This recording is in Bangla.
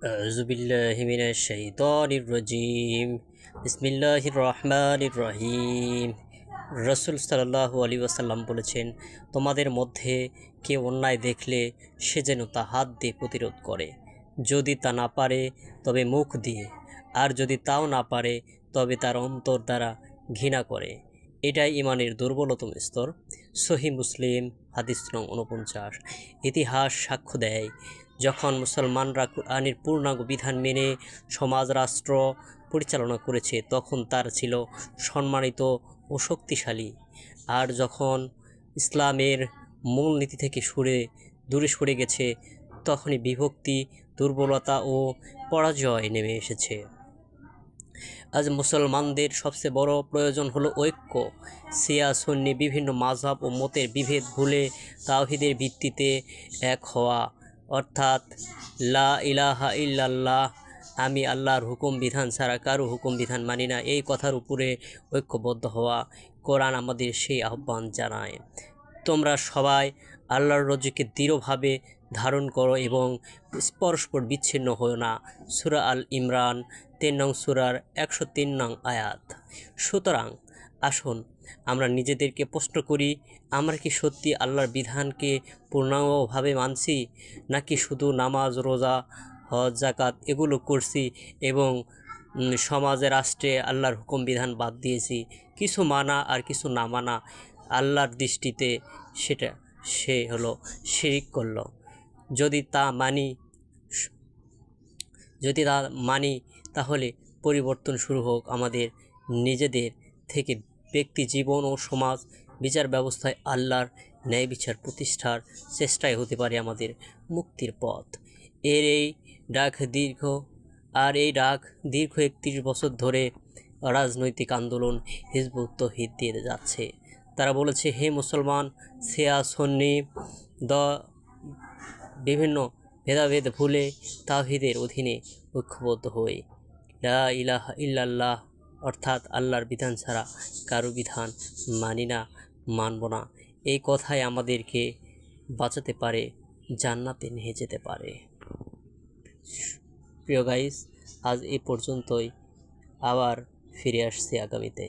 আউযুবিল্লাহি মিনাশ শাইতানির রাজিম। বিসমিল্লাহির রহমানির রহিম। রাসূল সাল্লাল্লাহু আলাইহি ওয়াসাল্লাম বলেছেন, তোমাদের মধ্যে কেউ অন্যায় দেখলে সে যেন তা হাত দিয়ে প্রতিরোধ করে, যদি তা না পারে তবে মুখ দিয়ে, আর যদি তাও না পারে তবে তার অন্তর দ্বারা ঘৃণা করে। এটাই ইমানের দুর্বলতম স্তর। সহিহ মুসলিম হাদিস নং 49। ইতিহাস সাক্ষ্য দেয়, যখন মুসলমানরা কুরআনের পূর্ণাঙ্গ বিধান মেনে সমাজ রাষ্ট্র পরিচালনা করেছে তখন তার ছিল সম্মানিত ও শক্তিশালী। আর যখন ইসলামের মূলনীতি থেকে দূরে সরে গেছে তখনই বিভক্তি, দুর্বলতা ও পরাজয় নেমে এসেছে। আজ মুসলমানদের সবচেয়ে বড় প্রয়োজন হলো ঐক্য। শিয়া সুন্নি বিভিন্ন মাযহাব ও মতের বিভেদ ভুলে তাওহীদের ভিত্তিতে এক হওয়া, অর্থাৎ লা ইলাহা ইল্লাল্লাহ, আমি আল্লাহর হুকুম বিধান ছাড়া কারো হুকুম বিধান মানি না, এই কথার উপরে ঐক্যবদ্ধ হওয়া। কোরআন আমাদের সেই আহ্বান জানায়, তোমরা সবাই আল্লাহর রজ্জুকে দৃঢ়ভাবে ধারণ করো এবং পরস্পর বিচ্ছিন্ন হও না। সূরা আল ইমরান ৩ নং সূরার ১০৩ নং আয়াত। সুতরাং আসুন আমরা নিজেদেরকে প্রশ্ন করি, আমরা কি সত্যি আল্লাহর বিধানকে পূর্ণাঙ্গভাবে মানছি, নাকি শুধু নামাজ, রোজা, হজ, যাকাত এগুলো করছি এবং সমাজে রাষ্ট্রে আল্লাহর হুকুম বিধান বাদ দিয়েছি। কিছু মানা আর কিছু না মানা, আল্লাহর দৃষ্টিতে সে হলো শিরিক করল। যদি তা মানি তাহলে পরিবর্তন শুরু হোক আমাদের নিজেদের থেকে। ব্যক্তি জীবন ও সমাজ বিচার ব্যবস্থায় আল্লাহর ন্যায় বিচার প্রতিষ্ঠার চেষ্টাই হতে পারে আমাদের মুক্তির পথ। এই ডাক দীর্ঘ ৩১ বছর ধরে রাজনৈতিক আন্দোলন হিজবুত তৌহিদ দিয়ে যাচ্ছে। তারা বলেছে, হে মুসলমান, শিয়া সুন্নি বিভিন্ন ভেদাভেদ ভুলে তাওহীদের অধীনে ঐক্যবদ্ধ হই। লা ইলাহা ইল্লাল্লাহ, অর্থাৎ আল্লাহর বিধান ছাড়া কারো বিধান মানি না, মানব না। এই কথাই আমাদেরকে বাঁচাতে পারে, জান্নাতে নিয়ে যেতে পারে। প্রিয় গাইস, আজ এই পর্যন্তই, আবার ফিরে আসছি আগামীতে।